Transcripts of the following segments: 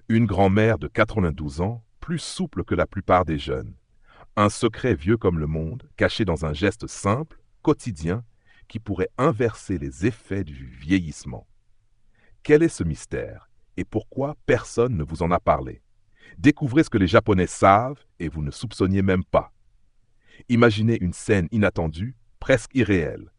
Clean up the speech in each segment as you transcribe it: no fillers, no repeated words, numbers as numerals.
Une grand-mère de 92 ans, plus souple que la plupart des jeunes. Un secret vieux comme le monde, caché dans un geste simple, quotidien, qui pourrait inverser les effets du vieillissement. Quel est ce mystère et pourquoi personne ne vous en a parlé? Découvrez ce que les Japonais savent et vous ne soupçonniez même pas. Imaginez une scène inattendue, presque irréelle.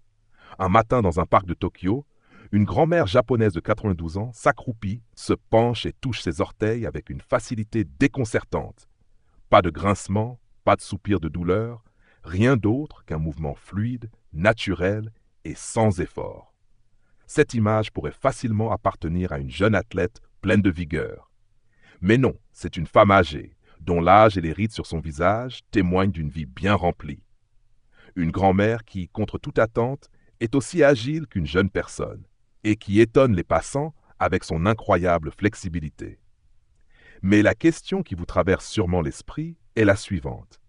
Un matin dans un parc de Tokyo, une grand-mère japonaise de 92 ans s'accroupit, se penche et touche ses orteils avec une facilité déconcertante. Pas de grincement, pas de soupir de douleur, rien d'autre qu'un mouvement fluide, naturel et sans effort. Cette image pourrait facilement appartenir à une jeune athlète pleine de vigueur. Mais non, c'est une femme âgée, dont l'âge et les rides sur son visage témoignent d'une vie bien remplie. Une grand-mère qui, contre toute attente, est aussi agile qu'une jeune personne et qui étonne les passants avec son incroyable flexibilité. Mais la question qui vous traverse sûrement l'esprit est la suivante.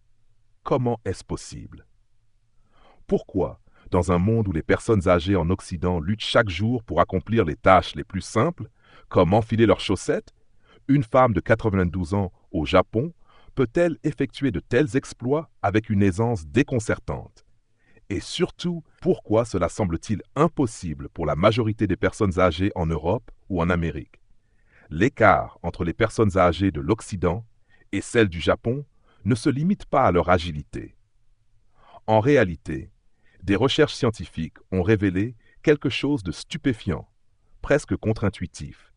Comment est-ce possible? Pourquoi, dans un monde où les personnes âgées en Occident luttent chaque jour pour accomplir les tâches les plus simples, comme enfiler leurs chaussettes, une femme de 92 ans au Japon peut-elle effectuer de tels exploits avec une aisance déconcertante? Et surtout, pourquoi cela semble-t-il impossible pour la majorité des personnes âgées en Europe ou en Amérique? L'écart entre les personnes âgées de l'Occident et celles du Japon ne se limite pas à leur agilité. En réalité, des recherches scientifiques ont révélé quelque chose de stupéfiant, presque contre-intuitif.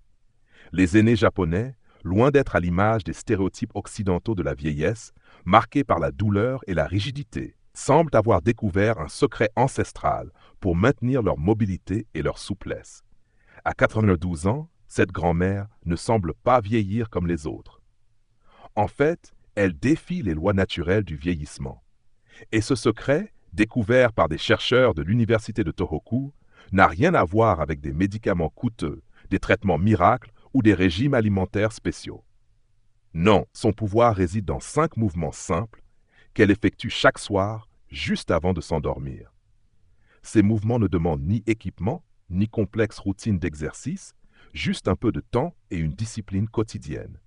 Les aînés japonais, loin d'être à l'image des stéréotypes occidentaux de la vieillesse, marqués par la douleur et la rigidité, semblent avoir découvert un secret ancestral pour maintenir leur mobilité et leur souplesse. À 92 ans, cette grand-mère ne semble pas vieillir comme les autres. En fait, elle défie les lois naturelles du vieillissement. Et ce secret, découvert par des chercheurs de l'université de Tohoku, n'a rien à voir avec des médicaments coûteux, des traitements miracles ou des régimes alimentaires spéciaux. Non, son pouvoir réside dans 5 mouvements simples qu'elle effectue chaque soir, juste avant de s'endormir. Ces mouvements ne demandent ni équipement, ni complexe routine d'exercice, juste un peu de temps et une discipline quotidienne.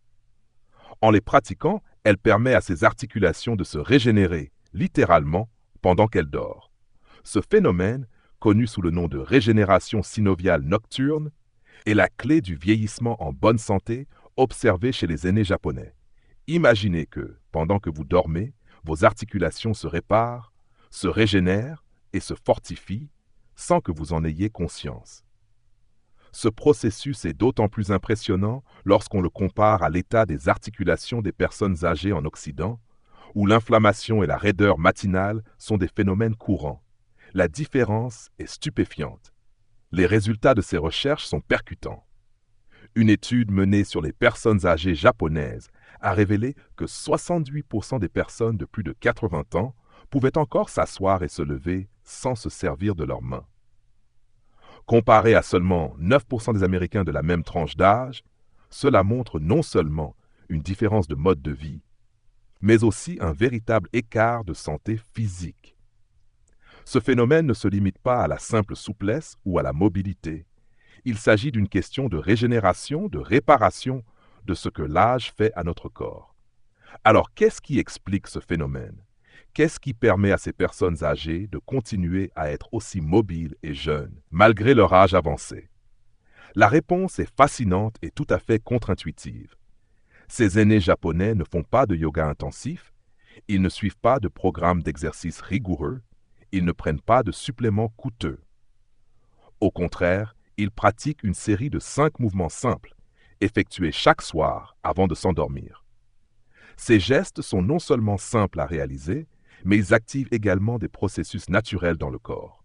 En les pratiquant, elle permet à ses articulations de se régénérer, littéralement, pendant qu'elle dort. Ce phénomène, connu sous le nom de régénération synoviale nocturne, est la clé du vieillissement en bonne santé observé chez les aînés japonais. Imaginez que, pendant que vous dormez, vos articulations se réparent, se régénèrent et se fortifient sans que vous en ayez conscience. Ce processus est d'autant plus impressionnant lorsqu'on le compare à l'état des articulations des personnes âgées en Occident, où l'inflammation et la raideur matinale sont des phénomènes courants. La différence est stupéfiante. Les résultats de ces recherches sont percutants. Une étude menée sur les personnes âgées japonaises a révélé que 68% des personnes de plus de 80 ans pouvaient encore s'asseoir et se lever sans se servir de leurs mains. Comparé à seulement 9% des Américains de la même tranche d'âge, cela montre non seulement une différence de mode de vie, mais aussi un véritable écart de santé physique. Ce phénomène ne se limite pas à la simple souplesse ou à la mobilité. Il s'agit d'une question de régénération, de réparation de ce que l'âge fait à notre corps. Alors, qu'est-ce qui explique ce phénomène? Qu'est-ce qui permet à ces personnes âgées de continuer à être aussi mobiles et jeunes, malgré leur âge avancé? La réponse est fascinante et tout à fait contre-intuitive. Ces aînés japonais ne font pas de yoga intensif, ils ne suivent pas de programme d'exercice rigoureux, ils ne prennent pas de suppléments coûteux. Au contraire, ils pratiquent une série de 5 mouvements simples, effectués chaque soir avant de s'endormir. Ces gestes sont non seulement simples à réaliser, mais ils activent également des processus naturels dans le corps,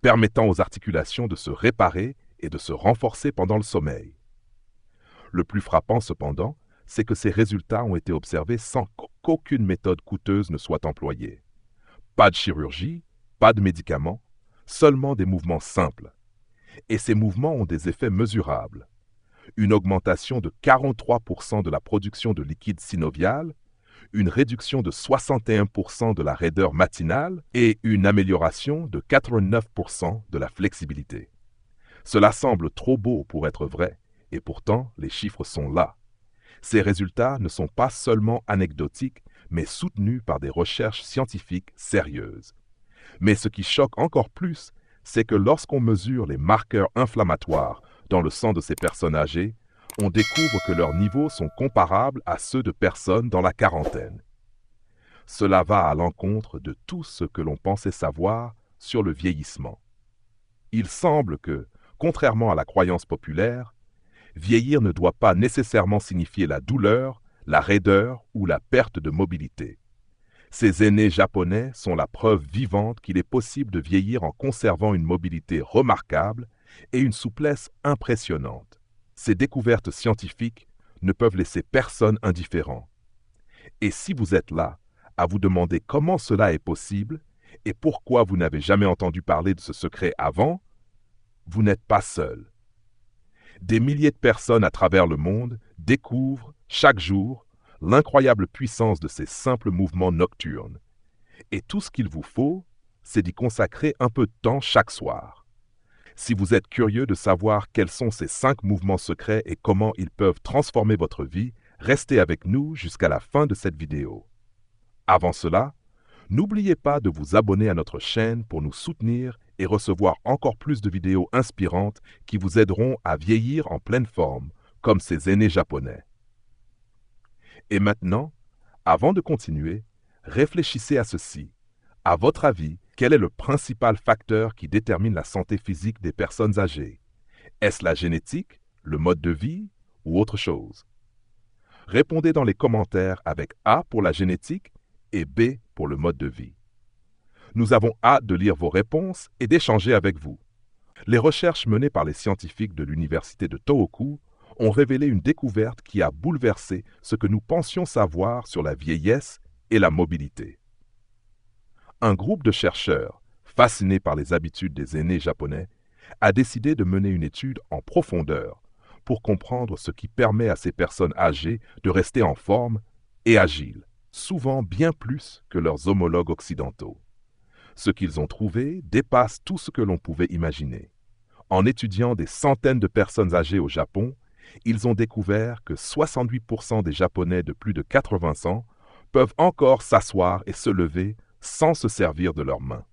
permettant aux articulations de se réparer et de se renforcer pendant le sommeil. Le plus frappant cependant, c'est que ces résultats ont été observés sans qu'aucune méthode coûteuse ne soit employée. Pas de chirurgie, pas de médicaments, seulement des mouvements simples. Et ces mouvements ont des effets mesurables. Une augmentation de 43% de la production de liquide synovial, une réduction de 61% de la raideur matinale et une amélioration de 89% de la flexibilité. Cela semble trop beau pour être vrai, et pourtant les chiffres sont là. Ces résultats ne sont pas seulement anecdotiques, mais soutenus par des recherches scientifiques sérieuses. Mais ce qui choque encore plus, c'est que lorsqu'on mesure les marqueurs inflammatoires dans le sang de ces personnes âgées, on découvre que leurs niveaux sont comparables à ceux de personnes dans la quarantaine. Cela va à l'encontre de tout ce que l'on pensait savoir sur le vieillissement. Il semble que, contrairement à la croyance populaire, vieillir ne doit pas nécessairement signifier la douleur, la raideur ou la perte de mobilité. Ces aînés japonais sont la preuve vivante qu'il est possible de vieillir en conservant une mobilité remarquable et une souplesse impressionnante. Ces découvertes scientifiques ne peuvent laisser personne indifférent. Et si vous êtes là, à vous demander comment cela est possible et pourquoi vous n'avez jamais entendu parler de ce secret avant, vous n'êtes pas seul. Des milliers de personnes à travers le monde découvrent, chaque jour, l'incroyable puissance de ces simples mouvements nocturnes. Et tout ce qu'il vous faut, c'est d'y consacrer un peu de temps chaque soir. Si vous êtes curieux de savoir quels sont ces 5 mouvements secrets et comment ils peuvent transformer votre vie, restez avec nous jusqu'à la fin de cette vidéo. Avant cela, n'oubliez pas de vous abonner à notre chaîne pour nous soutenir et recevoir encore plus de vidéos inspirantes qui vous aideront à vieillir en pleine forme, comme ces aînés japonais. Et maintenant, avant de continuer, réfléchissez à ceci. À votre avis, quel est le principal facteur qui détermine la santé physique des personnes âgées? Est-ce la génétique, le mode de vie ou autre chose? Répondez dans les commentaires avec A pour la génétique et B pour le mode de vie. Nous avons hâte de lire vos réponses et d'échanger avec vous. Les recherches menées par les scientifiques de l'université de Tohoku ont révélé une découverte qui a bouleversé ce que nous pensions savoir sur la vieillesse et la mobilité. Un groupe de chercheurs, fascinés par les habitudes des aînés japonais, a décidé de mener une étude en profondeur pour comprendre ce qui permet à ces personnes âgées de rester en forme et agiles, souvent bien plus que leurs homologues occidentaux. Ce qu'ils ont trouvé dépasse tout ce que l'on pouvait imaginer. En étudiant des centaines de personnes âgées au Japon, ils ont découvert que 68% des Japonais de plus de 80 ans peuvent encore s'asseoir et se lever sans se servir de leurs mains.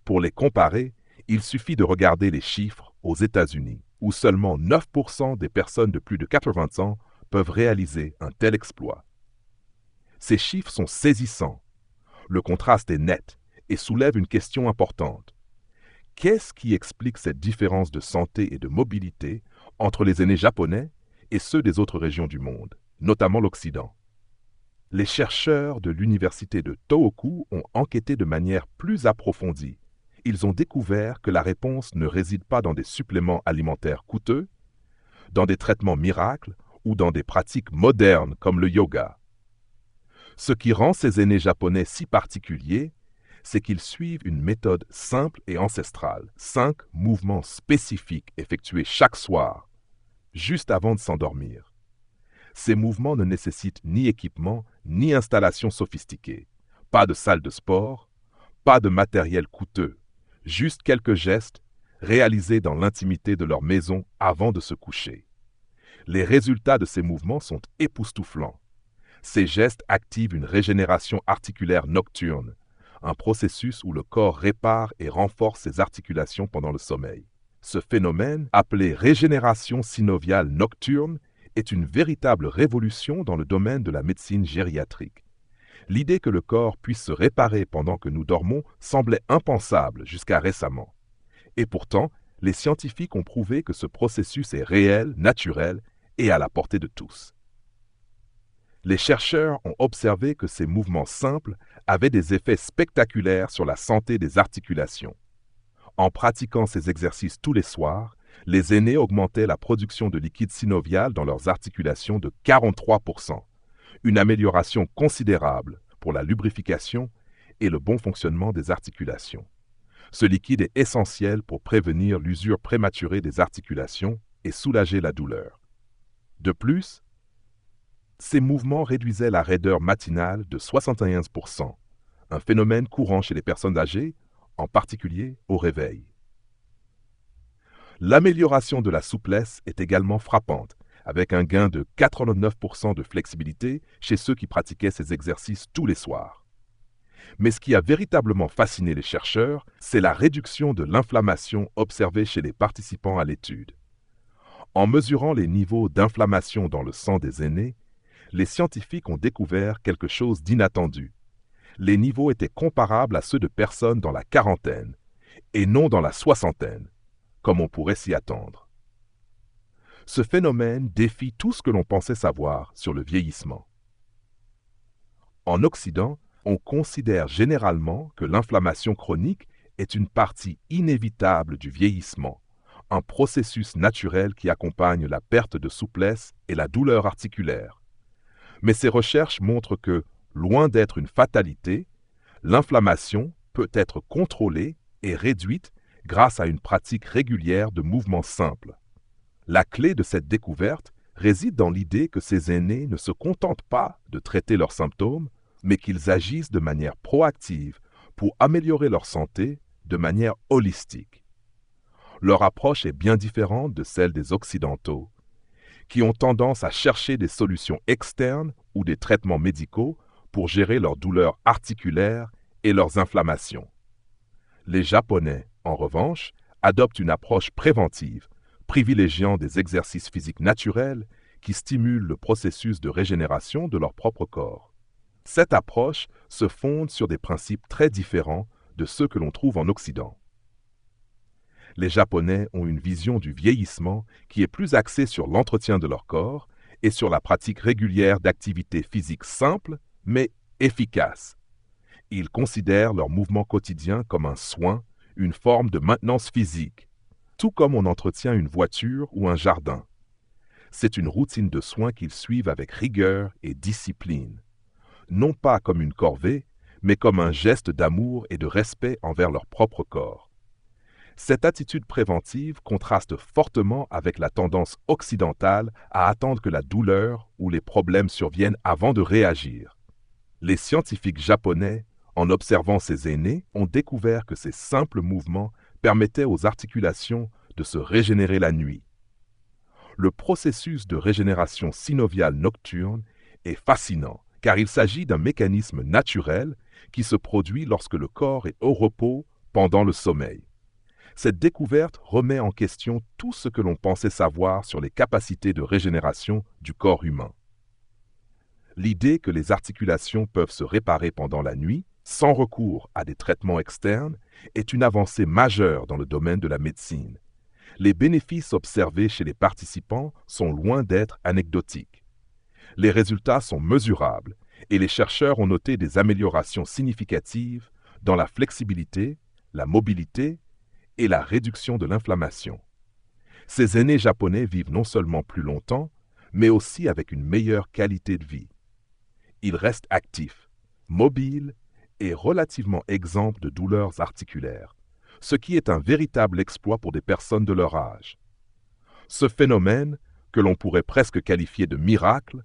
Pour les comparer, il suffit de regarder les chiffres aux États-Unis, où seulement 9% des personnes de plus de 80 ans peuvent réaliser un tel exploit. Ces chiffres sont saisissants. Le contraste est net et soulève une question importante. Qu'est-ce qui explique cette différence de santé et de mobilité entre les aînés japonais et ceux des autres régions du monde, notamment l'Occident? Les chercheurs de l'université de Tohoku ont enquêté de manière plus approfondie. Ils ont découvert que la réponse ne réside pas dans des suppléments alimentaires coûteux, dans des traitements miracles ou dans des pratiques modernes comme le yoga. Ce qui rend ces aînés japonais si particuliers, c'est qu'ils suivent une méthode simple et ancestrale, 5 mouvements spécifiques effectués chaque soir, juste avant de s'endormir. Ces mouvements ne nécessitent ni équipement, ni installation sophistiquée, pas de salle de sport, pas de matériel coûteux, juste quelques gestes réalisés dans l'intimité de leur maison avant de se coucher. Les résultats de ces mouvements sont époustouflants. Ces gestes activent une régénération articulaire nocturne, un processus où le corps répare et renforce ses articulations pendant le sommeil. Ce phénomène, appelé régénération synoviale nocturne, est une véritable révolution dans le domaine de la médecine gériatrique. L'idée que le corps puisse se réparer pendant que nous dormons semblait impensable jusqu'à récemment. Et pourtant, les scientifiques ont prouvé que ce processus est réel, naturel et à la portée de tous. Les chercheurs ont observé que ces mouvements simples avaient des effets spectaculaires sur la santé des articulations. En pratiquant ces exercices tous les soirs, les aînés augmentaient la production de liquide synovial dans leurs articulations de 43%, une amélioration considérable pour la lubrification et le bon fonctionnement des articulations. Ce liquide est essentiel pour prévenir l'usure prématurée des articulations et soulager la douleur. De plus, ces mouvements réduisaient la raideur matinale de 71%, un phénomène courant chez les personnes âgées, en particulier au réveil. L'amélioration de la souplesse est également frappante, avec un gain de 89% de flexibilité chez ceux qui pratiquaient ces exercices tous les soirs. Mais ce qui a véritablement fasciné les chercheurs, c'est la réduction de l'inflammation observée chez les participants à l'étude. En mesurant les niveaux d'inflammation dans le sang des aînés, les scientifiques ont découvert quelque chose d'inattendu. Les niveaux étaient comparables à ceux de personnes dans la quarantaine, et non dans la soixantaine, comme on pourrait s'y attendre. Ce phénomène défie tout ce que l'on pensait savoir sur le vieillissement. En Occident, on considère généralement que l'inflammation chronique est une partie inévitable du vieillissement, un processus naturel qui accompagne la perte de souplesse et la douleur articulaire. Mais ces recherches montrent que, loin d'être une fatalité, l'inflammation peut être contrôlée et réduite grâce à une pratique régulière de mouvements simples. La clé de cette découverte réside dans l'idée que ces aînés ne se contentent pas de traiter leurs symptômes, mais qu'ils agissent de manière proactive pour améliorer leur santé de manière holistique. Leur approche est bien différente de celle des Occidentaux, qui ont tendance à chercher des solutions externes ou des traitements médicaux pour gérer leurs douleurs articulaires et leurs inflammations. Les Japonais, en revanche, adoptent une approche préventive, privilégiant des exercices physiques naturels qui stimulent le processus de régénération de leur propre corps. Cette approche se fonde sur des principes très différents de ceux que l'on trouve en Occident. Les Japonais ont une vision du vieillissement qui est plus axée sur l'entretien de leur corps et sur la pratique régulière d'activités physiques simples mais efficaces. Ils considèrent leur mouvement quotidien comme un soin, une forme de maintenance physique, tout comme on entretient une voiture ou un jardin. C'est une routine de soins qu'ils suivent avec rigueur et discipline, non pas comme une corvée, mais comme un geste d'amour et de respect envers leur propre corps. Cette attitude préventive contraste fortement avec la tendance occidentale à attendre que la douleur ou les problèmes surviennent avant de réagir. Les scientifiques japonais, en observant ces aînés, ont découvert que ces simples mouvements permettaient aux articulations de se régénérer la nuit. Le processus de régénération synoviale nocturne est fascinant, car il s'agit d'un mécanisme naturel qui se produit lorsque le corps est au repos pendant le sommeil. Cette découverte remet en question tout ce que l'on pensait savoir sur les capacités de régénération du corps humain. L'idée que les articulations peuvent se réparer pendant la nuit, sans recours à des traitements externes, est une avancée majeure dans le domaine de la médecine. Les bénéfices observés chez les participants sont loin d'être anecdotiques. Les résultats sont mesurables et les chercheurs ont noté des améliorations significatives dans la flexibilité, la mobilité et la réduction de l'inflammation. Ces aînés japonais vivent non seulement plus longtemps, mais aussi avec une meilleure qualité de vie. Ils restent actifs, mobiles et relativement exempts de douleurs articulaires, ce qui est un véritable exploit pour des personnes de leur âge. Ce phénomène, que l'on pourrait presque qualifier de miracle,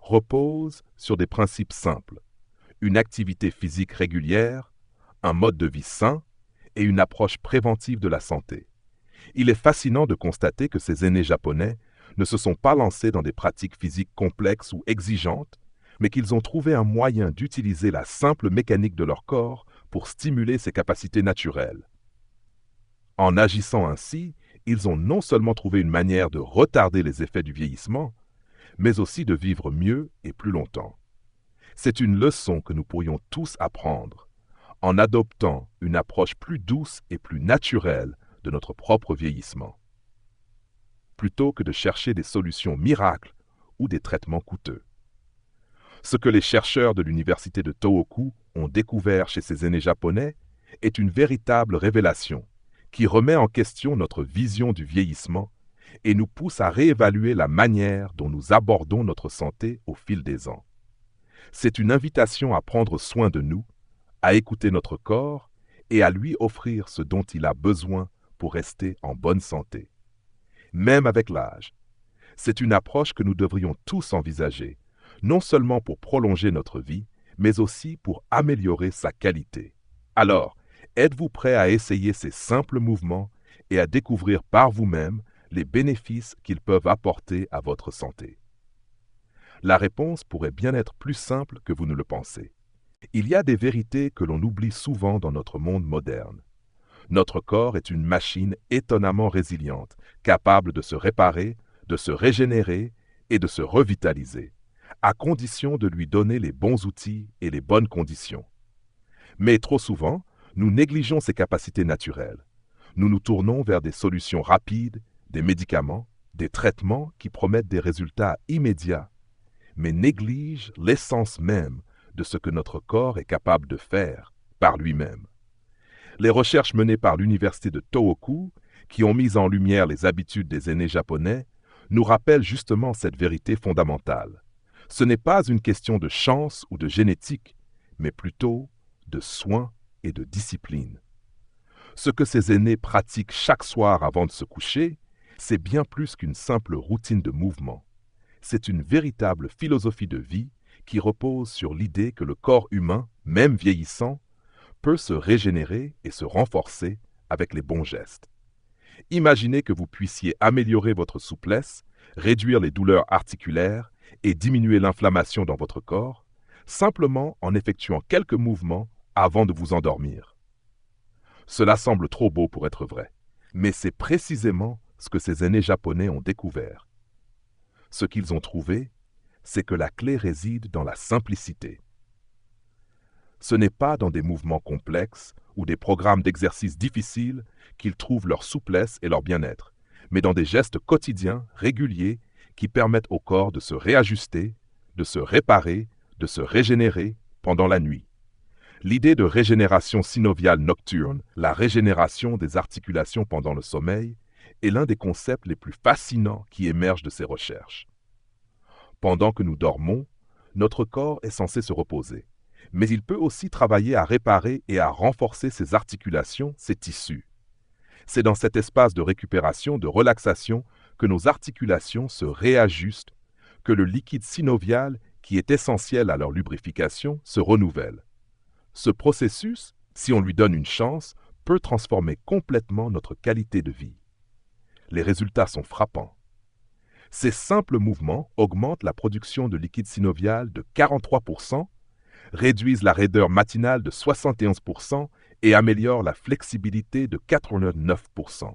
repose sur des principes simples: une activité physique régulière, un mode de vie sain et une approche préventive de la santé. Il est fascinant de constater que ces aînés japonais ne se sont pas lancés dans des pratiques physiques complexes ou exigeantes, mais qu'ils ont trouvé un moyen d'utiliser la simple mécanique de leur corps pour stimuler ses capacités naturelles. En agissant ainsi, ils ont non seulement trouvé une manière de retarder les effets du vieillissement, mais aussi de vivre mieux et plus longtemps. C'est une leçon que nous pourrions tous apprendre, en adoptant une approche plus douce et plus naturelle de notre propre vieillissement, plutôt que de chercher des solutions miracles ou des traitements coûteux. Ce que les chercheurs de l'université de Tohoku ont découvert chez ces aînés japonais est une véritable révélation qui remet en question notre vision du vieillissement et nous pousse à réévaluer la manière dont nous abordons notre santé au fil des ans. C'est une invitation à prendre soin de nous, à écouter notre corps et à lui offrir ce dont il a besoin pour rester en bonne santé. Même avec l'âge, c'est une approche que nous devrions tous envisager, non seulement pour prolonger notre vie, mais aussi pour améliorer sa qualité. Alors, êtes-vous prêt à essayer ces simples mouvements et à découvrir par vous-même les bénéfices qu'ils peuvent apporter à votre santé. La réponse pourrait bien être plus simple que vous ne le pensez. Il y a des vérités que l'on oublie souvent dans notre monde moderne. Notre corps est une machine étonnamment résiliente, capable de se réparer, de se régénérer et de se revitaliser, à condition de lui donner les bons outils et les bonnes conditions. Mais trop souvent, nous négligeons ces capacités naturelles. Nous nous tournons vers des solutions rapides, des médicaments, des traitements qui promettent des résultats immédiats, mais négligent l'essence même de ce que notre corps est capable de faire par lui-même. Les recherches menées par l'université de Tohoku, qui ont mis en lumière les habitudes des aînés japonais, nous rappellent justement cette vérité fondamentale. Ce n'est pas une question de chance ou de génétique, mais plutôt de soin et de discipline. Ce que ces aînés pratiquent chaque soir avant de se coucher, c'est bien plus qu'une simple routine de mouvement. C'est une véritable philosophie de vie qui repose sur l'idée que le corps humain, même vieillissant, peut se régénérer et se renforcer avec les bons gestes. Imaginez que vous puissiez améliorer votre souplesse, réduire les douleurs articulaires et diminuer l'inflammation dans votre corps, simplement en effectuant quelques mouvements avant de vous endormir. Cela semble trop beau pour être vrai, mais c'est précisément ce que ces aînés japonais ont découvert. Ce qu'ils ont trouvé, c'est que la clé réside dans la simplicité. Ce n'est pas dans des mouvements complexes ou des programmes d'exercices difficiles qu'ils trouvent leur souplesse et leur bien-être, mais dans des gestes quotidiens, réguliers, qui permettent au corps de se réajuster, de se réparer, de se régénérer pendant la nuit. L'idée de régénération synoviale nocturne, la régénération des articulations pendant le sommeil, est l'un des concepts les plus fascinants qui émergent de ces recherches. Pendant que nous dormons, notre corps est censé se reposer, mais il peut aussi travailler à réparer et à renforcer ses articulations, ses tissus. C'est dans cet espace de récupération, de relaxation, que nos articulations se réajustent, que le liquide synovial, qui est essentiel à leur lubrification, se renouvelle. Ce processus, si on lui donne une chance, peut transformer complètement notre qualité de vie. Les résultats sont frappants. Ces simples mouvements augmentent la production de liquide synovial de 43%, réduisent la raideur matinale de 71% et améliorent la flexibilité de 89%.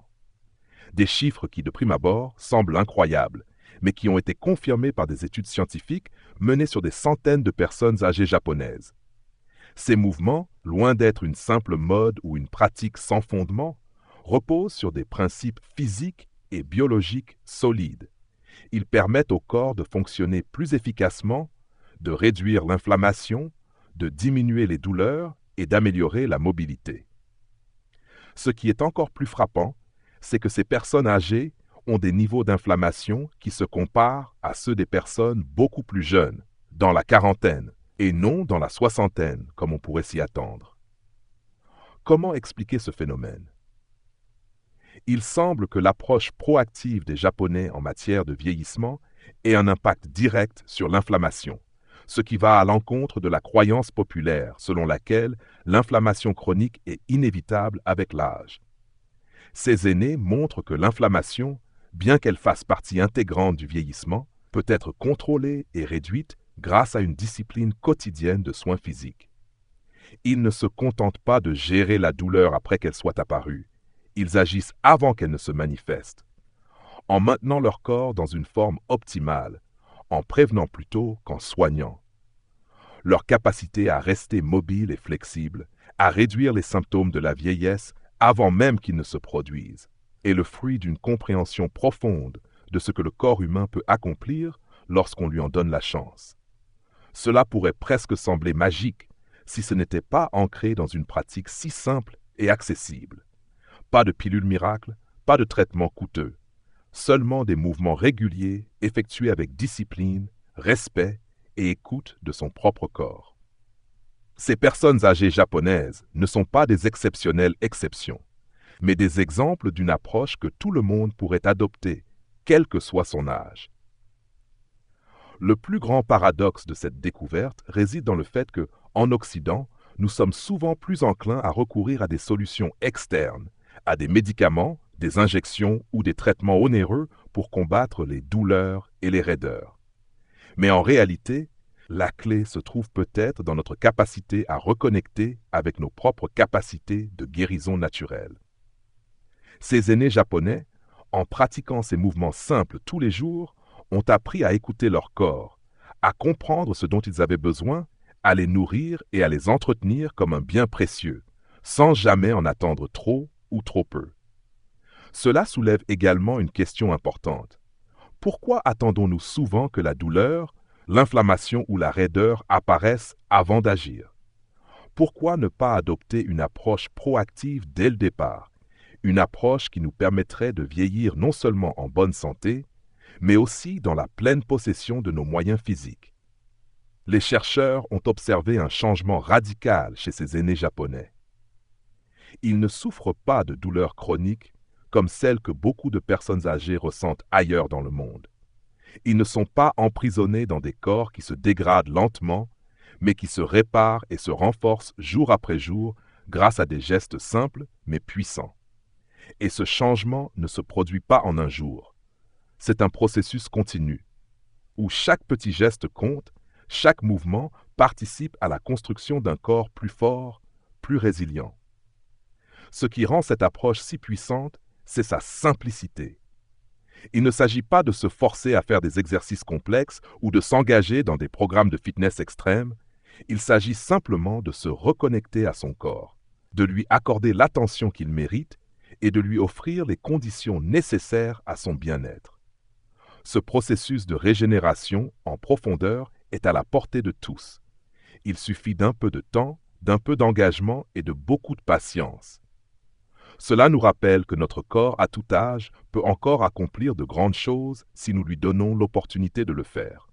Des chiffres qui, de prime abord, semblent incroyables, mais qui ont été confirmés par des études scientifiques menées sur des centaines de personnes âgées japonaises. Ces mouvements, loin d'être une simple mode ou une pratique sans fondement, reposent sur des principes physiques et biologiques solides. Ils permettent au corps de fonctionner plus efficacement, de réduire l'inflammation, de diminuer les douleurs et d'améliorer la mobilité. Ce qui est encore plus frappant, c'est que ces personnes âgées ont des niveaux d'inflammation qui se comparent à ceux des personnes beaucoup plus jeunes, dans la quarantaine, et non dans la soixantaine, comme on pourrait s'y attendre. Comment expliquer ce phénomène? Il semble que l'approche proactive des Japonais en matière de vieillissement ait un impact direct sur l'inflammation, ce qui va à l'encontre de la croyance populaire selon laquelle l'inflammation chronique est inévitable avec l'âge. Ces aînés montrent que l'inflammation, bien qu'elle fasse partie intégrante du vieillissement, peut être contrôlée et réduite grâce à une discipline quotidienne de soins physiques. Ils ne se contentent pas de gérer la douleur après qu'elle soit apparue. Ils agissent avant qu'elle ne se manifeste, en maintenant leur corps dans une forme optimale, en prévenant plutôt qu'en soignant. Leur capacité à rester mobile et flexible, à réduire les symptômes de la vieillesse avant même qu'ils ne se produisent, est le fruit d'une compréhension profonde de ce que le corps humain peut accomplir lorsqu'on lui en donne la chance. Cela pourrait presque sembler magique si ce n'était pas ancré dans une pratique si simple et accessible. Pas de pilule miracle, pas de traitement coûteux, seulement des mouvements réguliers effectués avec discipline, respect et écoute de son propre corps. Ces personnes âgées japonaises ne sont pas des exceptionnelles exceptions, mais des exemples d'une approche que tout le monde pourrait adopter, quel que soit son âge. Le plus grand paradoxe de cette découverte réside dans le fait que, en Occident, nous sommes souvent plus enclins à recourir à des solutions externes, à des médicaments, des injections ou des traitements onéreux pour combattre les douleurs et les raideurs. Mais en réalité, la clé se trouve peut-être dans notre capacité à reconnecter avec nos propres capacités de guérison naturelle. Ces aînés japonais, en pratiquant ces mouvements simples tous les jours, ont appris à écouter leur corps, à comprendre ce dont ils avaient besoin, à les nourrir et à les entretenir comme un bien précieux, sans jamais en attendre trop ou trop peu. Cela soulève également une question importante. Pourquoi attendons-nous souvent que la douleur, l'inflammation ou la raideur apparaissent avant d'agir? Pourquoi ne pas adopter une approche proactive dès le départ, une approche qui nous permettrait de vieillir non seulement en bonne santé, mais aussi dans la pleine possession de nos moyens physiques? Les chercheurs ont observé un changement radical chez ces aînés japonais. Ils ne souffrent pas de douleurs chroniques comme celles que beaucoup de personnes âgées ressentent ailleurs dans le monde. Ils ne sont pas emprisonnés dans des corps qui se dégradent lentement, mais qui se réparent et se renforcent jour après jour grâce à des gestes simples mais puissants. Et ce changement ne se produit pas en un jour. C'est un processus continu, où chaque petit geste compte, chaque mouvement participe à la construction d'un corps plus fort, plus résilient. Ce qui rend cette approche si puissante, c'est sa simplicité. Il ne s'agit pas de se forcer à faire des exercices complexes ou de s'engager dans des programmes de fitness extrêmes. Il s'agit simplement de se reconnecter à son corps, de lui accorder l'attention qu'il mérite et de lui offrir les conditions nécessaires à son bien-être. Ce processus de régénération en profondeur est à la portée de tous. Il suffit d'un peu de temps, d'un peu d'engagement et de beaucoup de patience. Cela nous rappelle que notre corps, à tout âge, peut encore accomplir de grandes choses si nous lui donnons l'opportunité de le faire.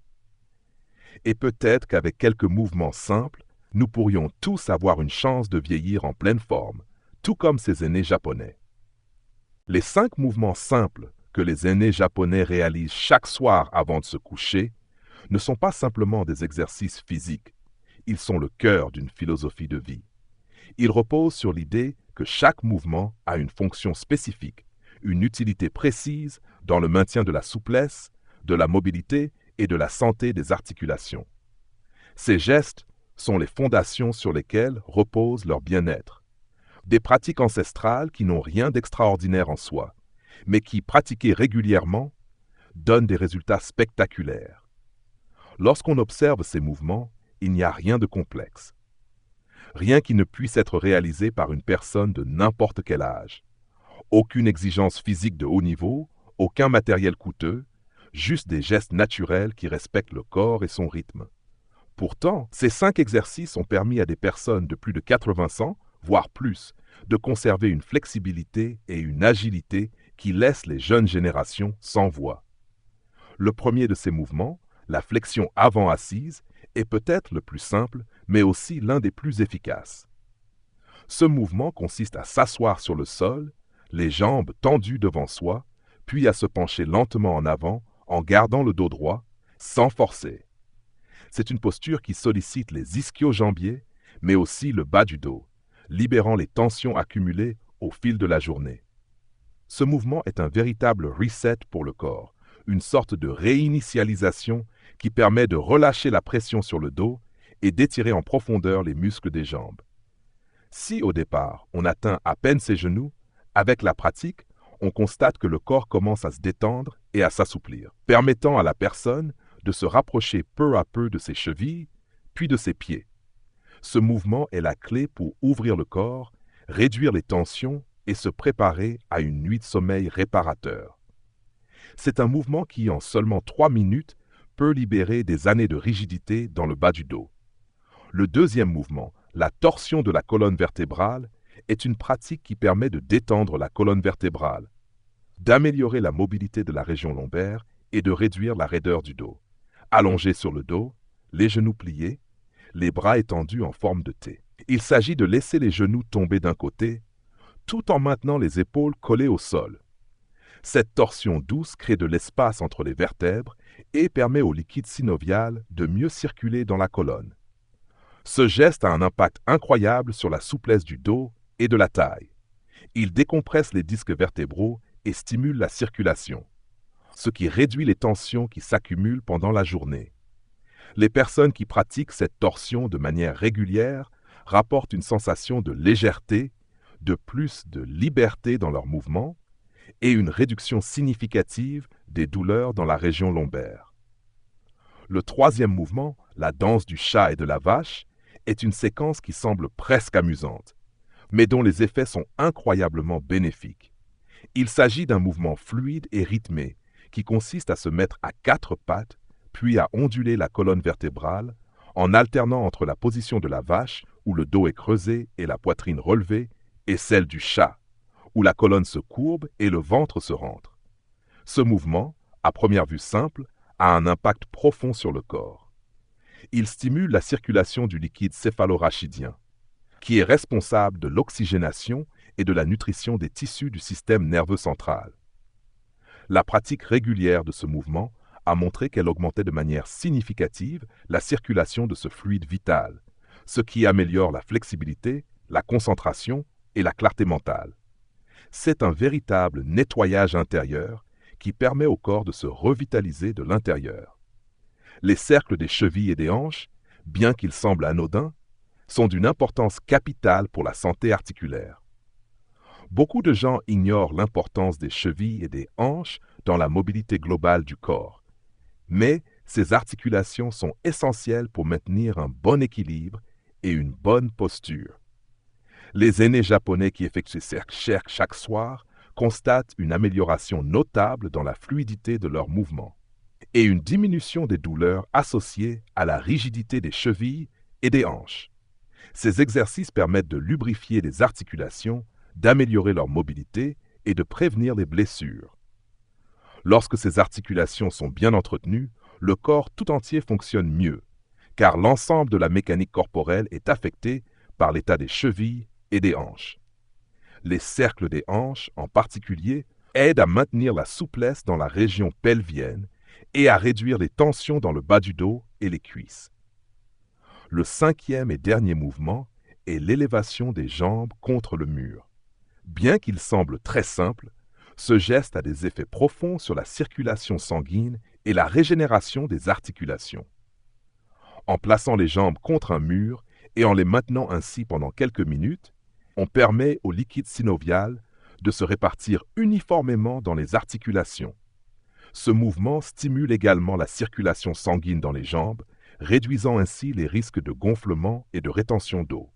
Et peut-être qu'avec quelques mouvements simples, nous pourrions tous avoir une chance de vieillir en pleine forme, tout comme ces aînés japonais. Les 5 mouvements simples que les aînés japonais réalisent chaque soir avant de se coucher ne sont pas simplement des exercices physiques, ils sont le cœur d'une philosophie de vie. Ils reposent sur l'idée que chaque mouvement a une fonction spécifique, une utilité précise dans le maintien de la souplesse, de la mobilité et de la santé des articulations. Ces gestes sont les fondations sur lesquelles repose leur bien-être. Des pratiques ancestrales qui n'ont rien d'extraordinaire en soi, mais qui, pratiquées régulièrement, donnent des résultats spectaculaires. Lorsqu'on observe ces mouvements, il n'y a rien de complexe. Rien qui ne puisse être réalisé par une personne de n'importe quel âge. Aucune exigence physique de haut niveau, aucun matériel coûteux, juste des gestes naturels qui respectent le corps et son rythme. Pourtant, ces 5 exercices ont permis à des personnes de plus de 80 ans, voire plus, de conserver une flexibilité et une agilité qui laissent les jeunes générations sans voix. Le premier de ces mouvements, la flexion avant-assise, est peut-être le plus simple, mais aussi l'un des plus efficaces. Ce mouvement consiste à s'asseoir sur le sol, les jambes tendues devant soi, puis à se pencher lentement en avant en gardant le dos droit, sans forcer. C'est une posture qui sollicite les ischio-jambiers, mais aussi le bas du dos, libérant les tensions accumulées au fil de la journée. Ce mouvement est un véritable reset pour le corps, une sorte de réinitialisation qui permet de relâcher la pression sur le dos et d'étirer en profondeur les muscles des jambes. Si au départ, on atteint à peine ses genoux, avec la pratique, on constate que le corps commence à se détendre et à s'assouplir, permettant à la personne de se rapprocher peu à peu de ses chevilles, puis de ses pieds. Ce mouvement est la clé pour ouvrir le corps, réduire les tensions et se préparer à une nuit de sommeil réparateur. C'est un mouvement qui, en seulement 3 minutes, peut libérer des années de rigidité dans le bas du dos. Le deuxième mouvement, la torsion de la colonne vertébrale, est une pratique qui permet de détendre la colonne vertébrale, d'améliorer la mobilité de la région lombaire et de réduire la raideur du dos. Allongé sur le dos, les genoux pliés, les bras étendus en forme de T. Il s'agit de laisser les genoux tomber d'un côté, tout en maintenant les épaules collées au sol. Cette torsion douce crée de l'espace entre les vertèbres et permet au liquide synovial de mieux circuler dans la colonne. Ce geste a un impact incroyable sur la souplesse du dos et de la taille. Il décompresse les disques vertébraux et stimule la circulation, ce qui réduit les tensions qui s'accumulent pendant la journée. Les personnes qui pratiquent cette torsion de manière régulière rapportent une sensation de légèreté, de plus de liberté dans leurs mouvements et une réduction significative des douleurs dans la région lombaire. Le troisième mouvement, la danse du chat et de la vache, est une séquence qui semble presque amusante, mais dont les effets sont incroyablement bénéfiques. Il s'agit d'un mouvement fluide et rythmé qui consiste à se mettre à quatre pattes, puis à onduler la colonne vertébrale en alternant entre la position de la vache, où le dos est creusé et la poitrine relevée, et celle du chat, où la colonne se courbe et le ventre se rentre. Ce mouvement, à première vue simple, a un impact profond sur le corps. Il stimule la circulation du liquide céphalorachidien, qui est responsable de l'oxygénation et de la nutrition des tissus du système nerveux central. La pratique régulière de ce mouvement a montré qu'elle augmentait de manière significative la circulation de ce fluide vital, ce qui améliore la flexibilité, la concentration et la clarté mentale. C'est un véritable nettoyage intérieur qui permet au corps de se revitaliser de l'intérieur. Les cercles des chevilles et des hanches, bien qu'ils semblent anodins, sont d'une importance capitale pour la santé articulaire. Beaucoup de gens ignorent l'importance des chevilles et des hanches dans la mobilité globale du corps. Mais ces articulations sont essentielles pour maintenir un bon équilibre et une bonne posture. Les aînés japonais qui effectuent ces recherches chaque soir constatent une amélioration notable dans la fluidité de leurs mouvements et une diminution des douleurs associées à la rigidité des chevilles et des hanches. Ces exercices permettent de lubrifier les articulations, d'améliorer leur mobilité et de prévenir les blessures. Lorsque ces articulations sont bien entretenues, le corps tout entier fonctionne mieux, car l'ensemble de la mécanique corporelle est affecté par l'état des chevilles et des hanches. Les cercles des hanches, en particulier, aident à maintenir la souplesse dans la région pelvienne et à réduire les tensions dans le bas du dos et les cuisses. Le cinquième et dernier mouvement est l'élévation des jambes contre le mur. Bien qu'il semble très simple, ce geste a des effets profonds sur la circulation sanguine et la régénération des articulations. En plaçant les jambes contre un mur et en les maintenant ainsi pendant quelques minutes, on permet au liquide synovial de se répartir uniformément dans les articulations. Ce mouvement stimule également la circulation sanguine dans les jambes, réduisant ainsi les risques de gonflement et de rétention d'eau.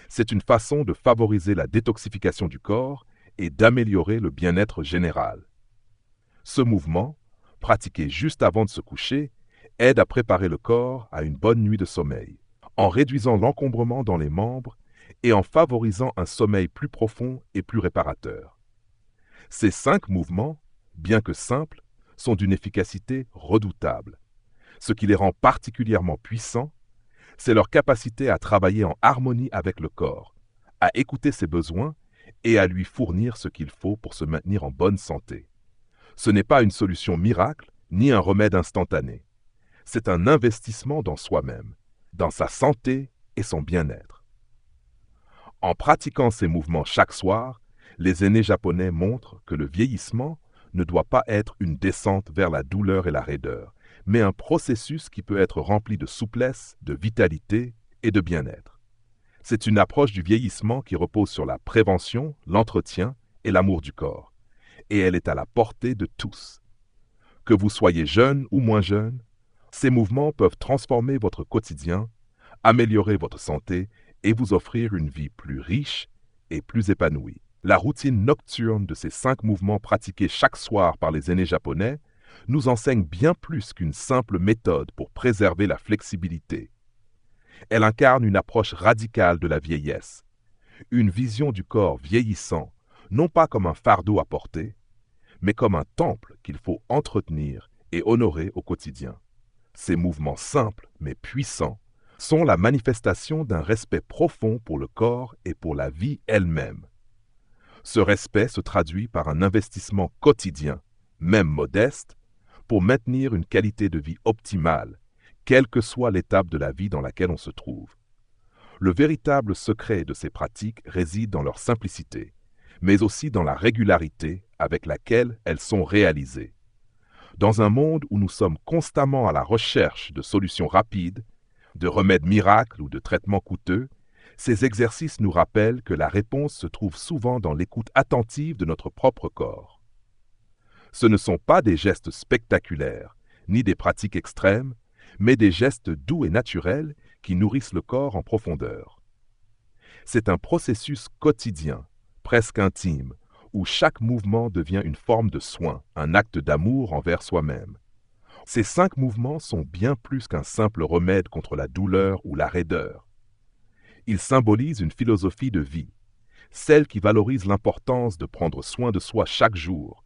C'est une façon de favoriser la détoxification du corps et d'améliorer le bien-être général. Ce mouvement, pratiqué juste avant de se coucher, aide à préparer le corps à une bonne nuit de sommeil, en réduisant l'encombrement dans les membres et en favorisant un sommeil plus profond et plus réparateur. Ces 5 mouvements, bien que simples, sont d'une efficacité redoutable. Ce qui les rend particulièrement puissants, c'est leur capacité à travailler en harmonie avec le corps, à écouter ses besoins et à lui fournir ce qu'il faut pour se maintenir en bonne santé. Ce n'est pas une solution miracle, ni un remède instantané. C'est un investissement dans soi-même, dans sa santé et son bien-être. En pratiquant ces mouvements chaque soir, les aînés japonais montrent que le vieillissement ne doit pas être une descente vers la douleur et la raideur, mais un processus qui peut être rempli de souplesse, de vitalité et de bien-être. C'est une approche du vieillissement qui repose sur la prévention, l'entretien et l'amour du corps, et elle est à la portée de tous. Que vous soyez jeune ou moins jeune, ces mouvements peuvent transformer votre quotidien, améliorer votre santé et vous offrir une vie plus riche et plus épanouie. La routine nocturne de ces 5 mouvements pratiqués chaque soir par les aînés japonais nous enseigne bien plus qu'une simple méthode pour préserver la flexibilité. Elle incarne une approche radicale de la vieillesse, une vision du corps vieillissant, non pas comme un fardeau à porter, mais comme un temple qu'il faut entretenir et honorer au quotidien. Ces mouvements simples mais puissants sont la manifestation d'un respect profond pour le corps et pour la vie elle-même. Ce respect se traduit par un investissement quotidien, même modeste, pour maintenir une qualité de vie optimale, quelle que soit l'étape de la vie dans laquelle on se trouve. Le véritable secret de ces pratiques réside dans leur simplicité, mais aussi dans la régularité avec laquelle elles sont réalisées. Dans un monde où nous sommes constamment à la recherche de solutions rapides, de remèdes miracles ou de traitements coûteux, ces exercices nous rappellent que la réponse se trouve souvent dans l'écoute attentive de notre propre corps. Ce ne sont pas des gestes spectaculaires, ni des pratiques extrêmes, mais des gestes doux et naturels qui nourrissent le corps en profondeur. C'est un processus quotidien, presque intime, où chaque mouvement devient une forme de soin, un acte d'amour envers soi-même. Ces 5 mouvements sont bien plus qu'un simple remède contre la douleur ou la raideur. Ils symbolisent une philosophie de vie, celle qui valorise l'importance de prendre soin de soi chaque jour,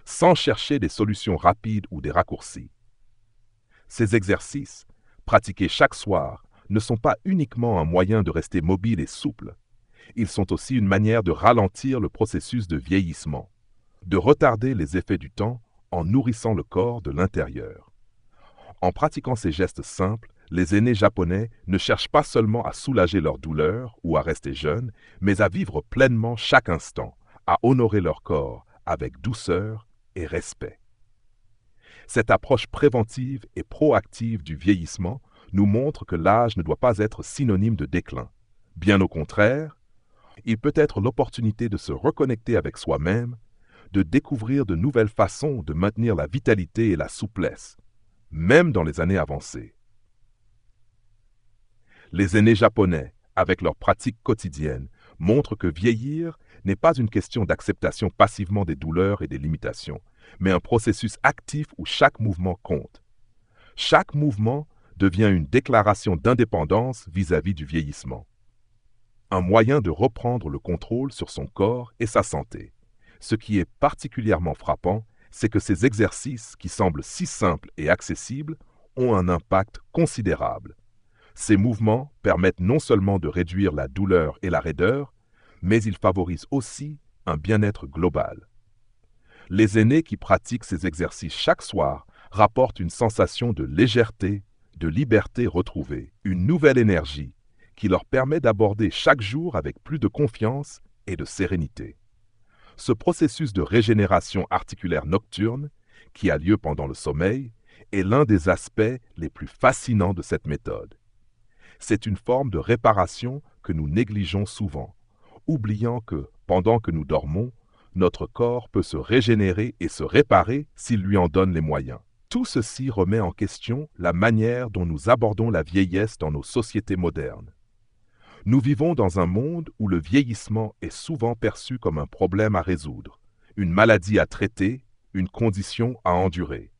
sans chercher des solutions rapides ou des raccourcis. Ces exercices, pratiqués chaque soir, ne sont pas uniquement un moyen de rester mobile et souple, ils sont aussi une manière de ralentir le processus de vieillissement, de retarder les effets du temps en nourrissant le corps de l'intérieur. En pratiquant ces gestes simples, les aînés japonais ne cherchent pas seulement à soulager leur douleur ou à rester jeunes, mais à vivre pleinement chaque instant, à honorer leur corps avec douceur et respect. Cette approche préventive et proactive du vieillissement nous montre que l'âge ne doit pas être synonyme de déclin. Bien au contraire, il peut être l'opportunité de se reconnecter avec soi-même, de découvrir de nouvelles façons de maintenir la vitalité et la souplesse, même dans les années avancées. Les aînés japonais, avec leurs pratiques quotidiennes, montrent que vieillir n'est pas une question d'acceptation passivement des douleurs et des limitations, mais un processus actif où chaque mouvement compte. Chaque mouvement devient une déclaration d'indépendance vis-à-vis du vieillissement. Un moyen de reprendre le contrôle sur son corps et sa santé. Ce qui est particulièrement frappant, c'est que ces exercices, qui semblent si simples et accessibles, ont un impact considérable. Ces mouvements permettent non seulement de réduire la douleur et la raideur, mais ils favorisent aussi un bien-être global. Les aînés qui pratiquent ces exercices chaque soir rapportent une sensation de légèreté, de liberté retrouvée, une nouvelle énergie qui leur permet d'aborder chaque jour avec plus de confiance et de sérénité. Ce processus de régénération articulaire nocturne, qui a lieu pendant le sommeil, est l'un des aspects les plus fascinants de cette méthode. C'est une forme de réparation que nous négligeons souvent, oubliant que, pendant que nous dormons, notre corps peut se régénérer et se réparer s'il lui en donne les moyens. Tout ceci remet en question la manière dont nous abordons la vieillesse dans nos sociétés modernes. Nous vivons dans un monde où le vieillissement est souvent perçu comme un problème à résoudre, une maladie à traiter, une condition à endurer.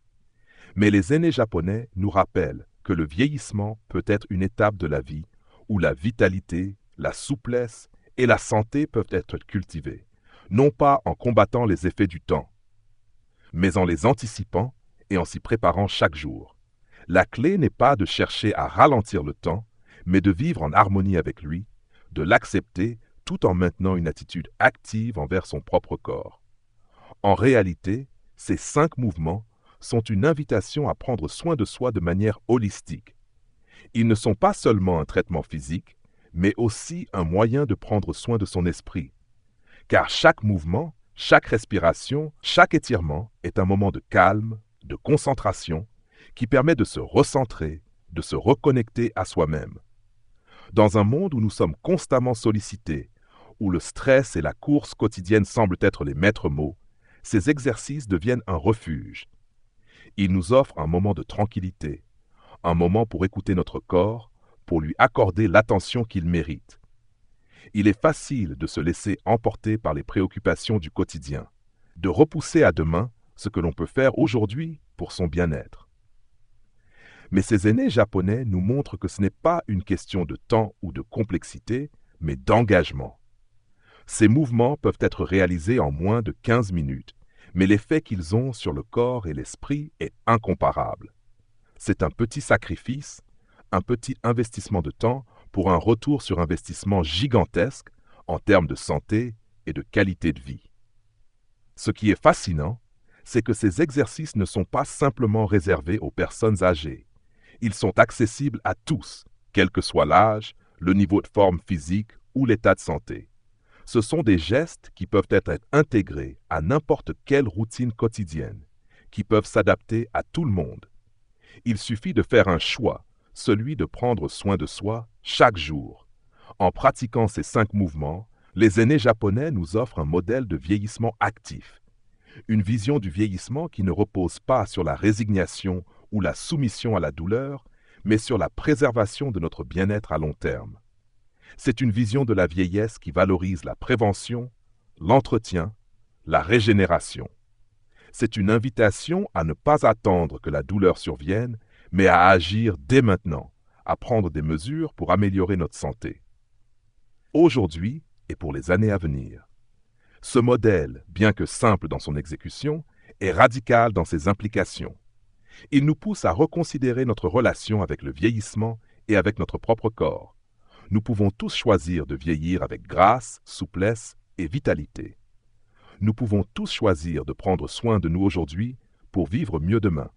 Mais les aînés japonais nous rappellent que le vieillissement peut être une étape de la vie où la vitalité, la souplesse et la santé peuvent être cultivées, non pas en combattant les effets du temps, mais en les anticipant et en s'y préparant chaque jour. La clé n'est pas de chercher à ralentir le temps, mais de vivre en harmonie avec lui, de l'accepter tout en maintenant une attitude active envers son propre corps. En réalité, ces 5 mouvements sont une invitation à prendre soin de soi de manière holistique. Ils ne sont pas seulement un traitement physique, mais aussi un moyen de prendre soin de son esprit. Car chaque mouvement, chaque respiration, chaque étirement est un moment de calme, de concentration, qui permet de se recentrer, de se reconnecter à soi-même. Dans un monde où nous sommes constamment sollicités, où le stress et la course quotidienne semblent être les maîtres mots, ces exercices deviennent un refuge. Ils nous offrent un moment de tranquillité, un moment pour écouter notre corps, pour lui accorder l'attention qu'il mérite. Il est facile de se laisser emporter par les préoccupations du quotidien, de repousser à demain ce que l'on peut faire aujourd'hui pour son bien-être. Mais ces aînés japonais nous montrent que ce n'est pas une question de temps ou de complexité, mais d'engagement. Ces mouvements peuvent être réalisés en moins de 15 minutes, mais l'effet qu'ils ont sur le corps et l'esprit est incomparable. C'est un petit sacrifice, un petit investissement de temps pour un retour sur investissement gigantesque en termes de santé et de qualité de vie. Ce qui est fascinant, c'est que ces exercices ne sont pas simplement réservés aux personnes âgées. Ils sont accessibles à tous, quel que soit l'âge, le niveau de forme physique ou l'état de santé. Ce sont des gestes qui peuvent être intégrés à n'importe quelle routine quotidienne, qui peuvent s'adapter à tout le monde. Il suffit de faire un choix, celui de prendre soin de soi chaque jour. En pratiquant ces 5 mouvements, les aînés japonais nous offrent un modèle de vieillissement actif. Une vision du vieillissement qui ne repose pas sur la résignation ou la soumission à la douleur, mais sur la préservation de notre bien-être à long terme. C'est une vision de la vieillesse qui valorise la prévention, l'entretien, la régénération. C'est une invitation à ne pas attendre que la douleur survienne, mais à agir dès maintenant, à prendre des mesures pour améliorer notre santé. Aujourd'hui et pour les années à venir. Ce modèle, bien que simple dans son exécution, est radical dans ses implications. Il nous pousse à reconsidérer notre relation avec le vieillissement et avec notre propre corps. Nous pouvons tous choisir de vieillir avec grâce, souplesse et vitalité. Nous pouvons tous choisir de prendre soin de nous aujourd'hui pour vivre mieux demain.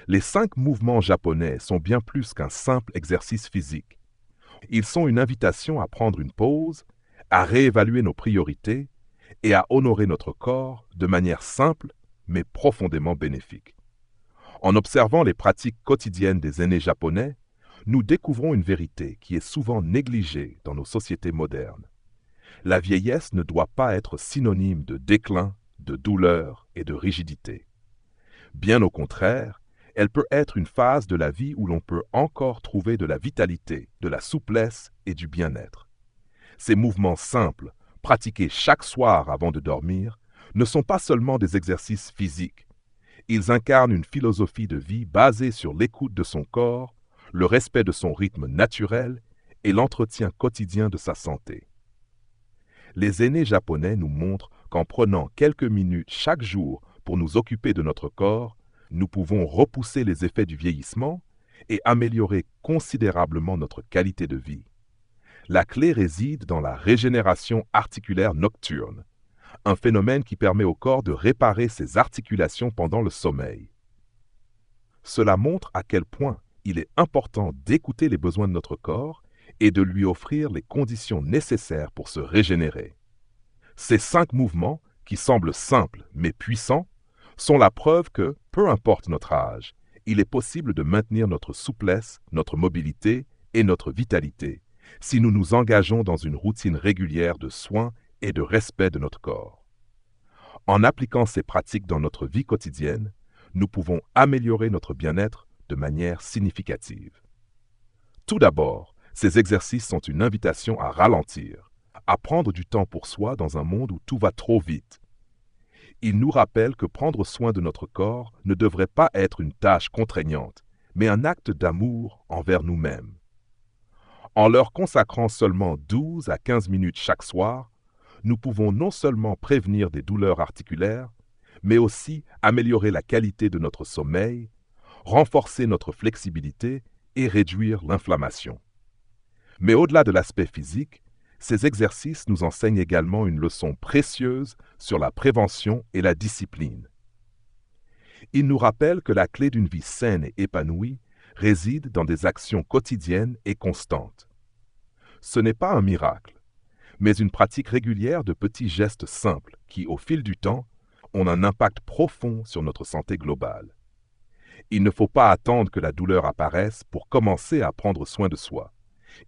Les 5 mouvements japonais sont bien plus qu'un simple exercice physique. Ils sont une invitation à prendre une pause, à réévaluer nos priorités et à honorer notre corps de manière simple mais profondément bénéfique. En observant les pratiques quotidiennes des aînés japonais, nous découvrons une vérité qui est souvent négligée dans nos sociétés modernes. La vieillesse ne doit pas être synonyme de déclin, de douleur et de rigidité. Bien au contraire, elle peut être une phase de la vie où l'on peut encore trouver de la vitalité, de la souplesse et du bien-être. Ces mouvements simples, pratiqués chaque soir avant de dormir, ne sont pas seulement des exercices physiques. Ils incarnent une philosophie de vie basée sur l'écoute de son corps, le respect de son rythme naturel et l'entretien quotidien de sa santé. Les aînés japonais nous montrent qu'en prenant quelques minutes chaque jour pour nous occuper de notre corps, nous pouvons repousser les effets du vieillissement et améliorer considérablement notre qualité de vie. La clé réside dans la régénération articulaire nocturne, un phénomène qui permet au corps de réparer ses articulations pendant le sommeil. Cela montre à quel point il est important d'écouter les besoins de notre corps et de lui offrir les conditions nécessaires pour se régénérer. Ces 5 mouvements, qui semblent simples mais puissants, sont la preuve que, peu importe notre âge, il est possible de maintenir notre souplesse, notre mobilité et notre vitalité si nous nous engageons dans une routine régulière de soins et de respect de notre corps. En appliquant ces pratiques dans notre vie quotidienne, nous pouvons améliorer notre bien-être de manière significative. Tout d'abord, ces exercices sont une invitation à ralentir, à prendre du temps pour soi dans un monde où tout va trop vite. Ils nous rappellent que prendre soin de notre corps ne devrait pas être une tâche contraignante, mais un acte d'amour envers nous-mêmes. En leur consacrant seulement 12 à 15 minutes chaque soir, nous pouvons non seulement prévenir des douleurs articulaires, mais aussi améliorer la qualité de notre sommeil, renforcer notre flexibilité et réduire l'inflammation. Mais au-delà de l'aspect physique, ces exercices nous enseignent également une leçon précieuse sur la prévention et la discipline. Ils nous rappellent que la clé d'une vie saine et épanouie réside dans des actions quotidiennes et constantes. Ce n'est pas un miracle, mais une pratique régulière de petits gestes simples qui, au fil du temps, ont un impact profond sur notre santé globale. Il ne faut pas attendre que la douleur apparaisse pour commencer à prendre soin de soi.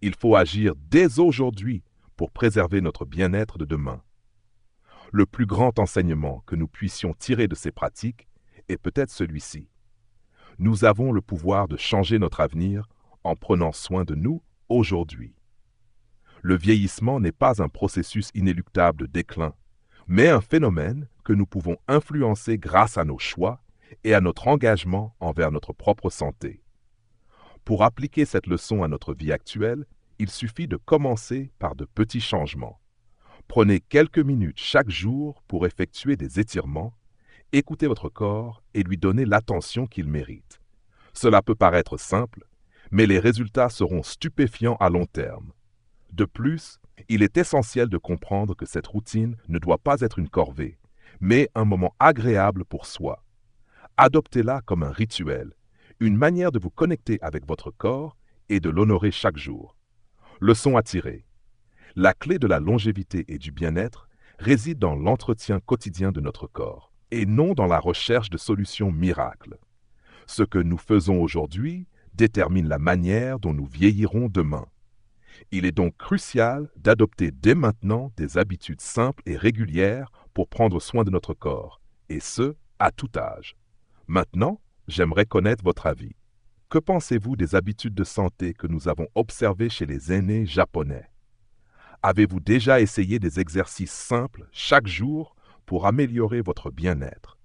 Il faut agir dès aujourd'hui pour préserver notre bien-être de demain. Le plus grand enseignement que nous puissions tirer de ces pratiques est peut-être celui-ci. Nous avons le pouvoir de changer notre avenir en prenant soin de nous aujourd'hui. Le vieillissement n'est pas un processus inéluctable de déclin, mais un phénomène que nous pouvons influencer grâce à nos choix et à notre engagement envers notre propre santé. Pour appliquer cette leçon à notre vie actuelle, il suffit de commencer par de petits changements. Prenez quelques minutes chaque jour pour effectuer des étirements, écoutez votre corps et lui donner l'attention qu'il mérite. Cela peut paraître simple, mais les résultats seront stupéfiants à long terme. De plus, il est essentiel de comprendre que cette routine ne doit pas être une corvée, mais un moment agréable pour soi. Adoptez-la comme un rituel, une manière de vous connecter avec votre corps et de l'honorer chaque jour. Leçon à tirer. La clé de la longévité et du bien-être réside dans l'entretien quotidien de notre corps, et non dans la recherche de solutions miracles. Ce que nous faisons aujourd'hui détermine la manière dont nous vieillirons demain. Il est donc crucial d'adopter dès maintenant des habitudes simples et régulières pour prendre soin de notre corps, et ce, à tout âge. Maintenant, j'aimerais connaître votre avis. Que pensez-vous des habitudes de santé que nous avons observées chez les aînés japonais? Avez-vous déjà essayé des exercices simples chaque jour pour améliorer votre bien-être?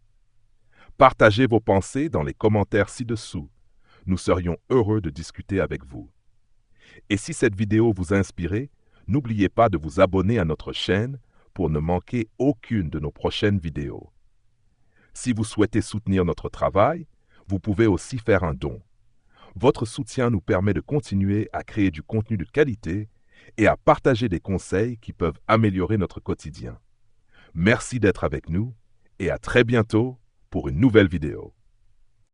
Partagez vos pensées dans les commentaires ci-dessous. Nous serions heureux de discuter avec vous. Et si cette vidéo vous a inspiré, n'oubliez pas de vous abonner à notre chaîne pour ne manquer aucune de nos prochaines vidéos. Si vous souhaitez soutenir notre travail, vous pouvez aussi faire un don. Votre soutien nous permet de continuer à créer du contenu de qualité et à partager des conseils qui peuvent améliorer notre quotidien. Merci d'être avec nous et à très bientôt pour une nouvelle vidéo.